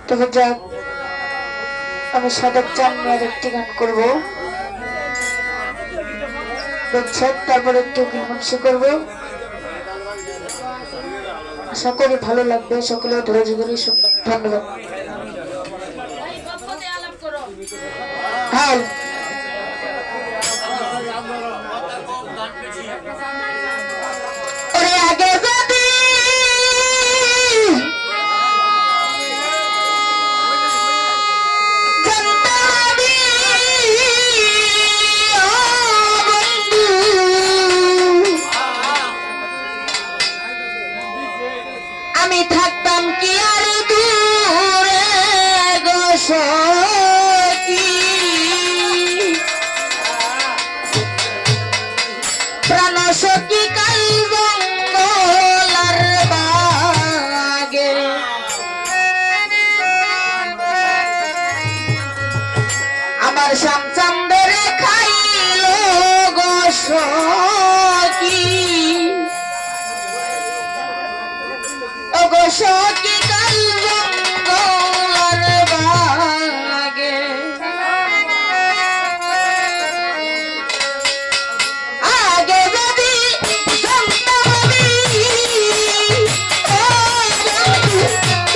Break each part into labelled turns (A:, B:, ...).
A: তবে যাক, আমি সাদাত চান নিয়ে একটি গান করবো, তারপর একটু গিলমনসি করবো। আশা করি ভালো লাগবে, সকলে ধৈর্য ধরে শুনবেন। ধন্যবাদ। হ্যাঁ, আগে যদি আমি থাকতাম কি আর দূরে গো সখী, প্রাণ সখী কাল জঙ্গলার বাগে, আমার শ্যামচাঁদরে খাইল গো সখী, ও গো সখী কাল জঙ্গলার বাগে, আগে যদি জানতাম আমি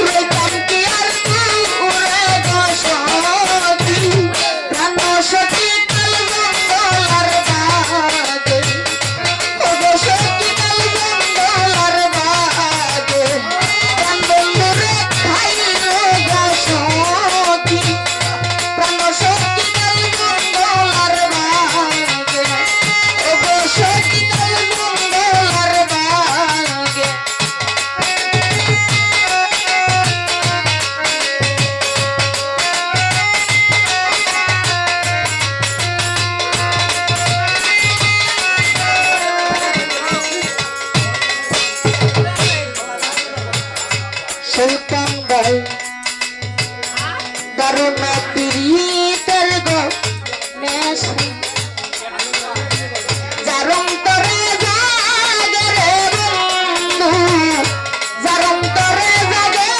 A: রইতাম কি আর দূরে গো সখী, প্রাণ সখী কাল জঙ্গলার বাগে, ও গো সখী কাল জঙ্গলার বাগে, প্রাণ বন্ধুরে খাইল গো সখী, প্রাণ সখী কাল জঙ্গলার বাগে, ও গো সখী কাল জঙ্গলার বাগে। সুলতান ভাই দারুণ পিরিতের গো নেশা, যার অন্তরে জাগে রে বন্ধু, যার অন্তরে জাগে,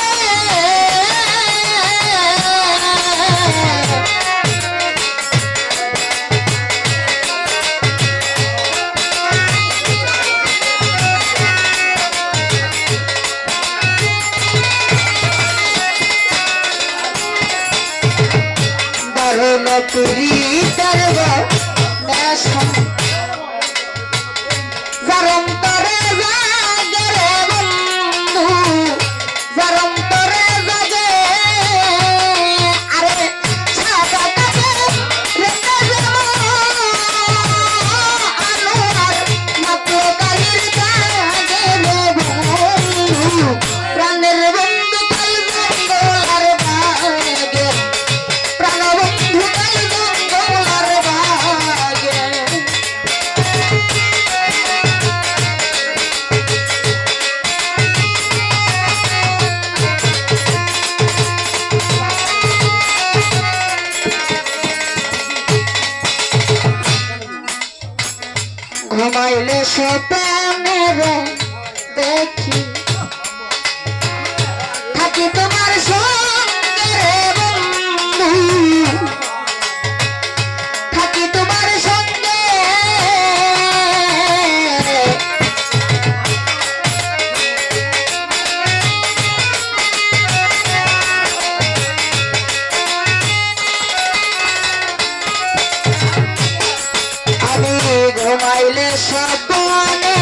A: দারুণ পিরিতের গো নেশা, যার অন্তরে জাগে রে বন্ধু, যার অন্তরে জাগে, আরে সাদা কাছে রেখে আনোয়ার মাত্র কালির জাগে রে বন্ধু, প্রাণের বন্ধু কাল জঙ্গলার বাগে, প্রাণ বন্ধু কাল জঙ্গলার বাগে। ঘুমাইলে স্বপ্নে দেখি থাকি তোমার সঙ্গে রে বন্ধু, থাকি তোমার সঙ্গে, আমি ঘুমাইলে স্বপ্নে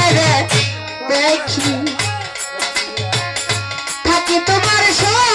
A: দেখি থাকি তোমার সঙ্গে।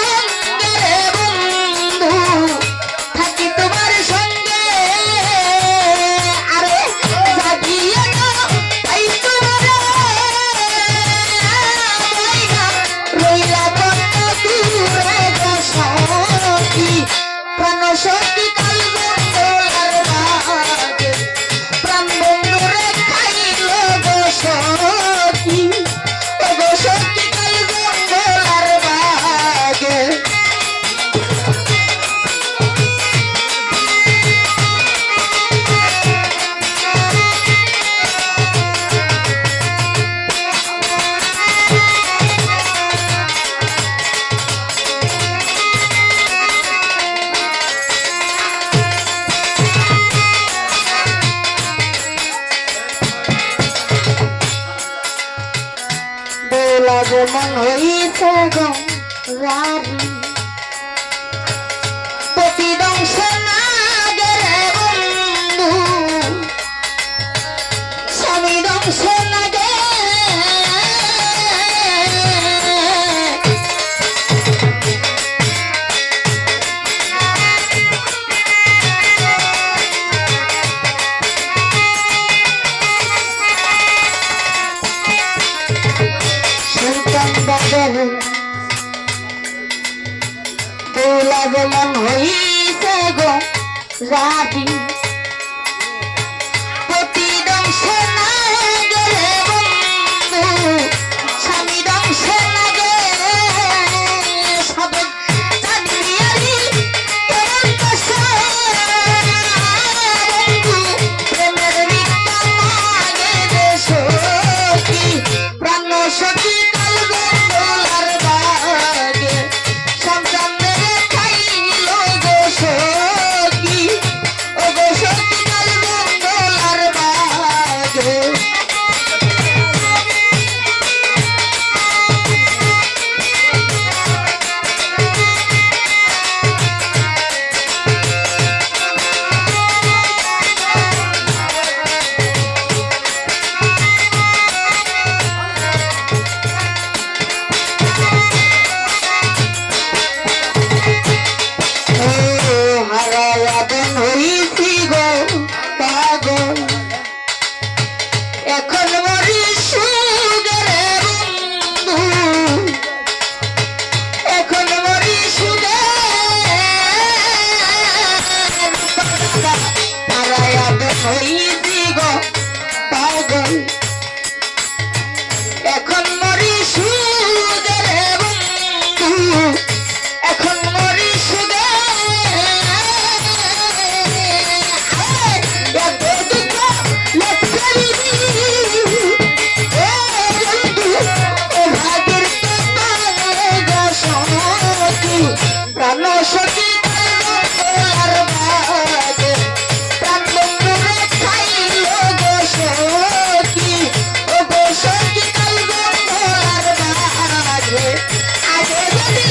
A: হইছে গো রানী প্রতিদংশ না গেলে বন্ধু স্বামী দংশ না গে মন হইছে গো রাধি প্রতিদংশ না গেলে বন্ধু স্বামী দংশ না গে সব চাঁদিয়ারি কেমন কষ্ট বন্ধু প্রেমের ভিক্ষা মাগে দে সখী প্রাণ সখী কাল গন্ডোলার বাগে সন্তান এখন মরি সুগরে বন্ধু এখন মরি সুগে হারায়াদ হইছি গো পাগল এখন মরি সুগরে বন্ধু এখন মরি সুগে প্রাণ সখী আর বাগে প্রাণ বন্ধুরে খাইল গো সখী ও গো সখী কাল বন্ধু আর বাগে আগে যদি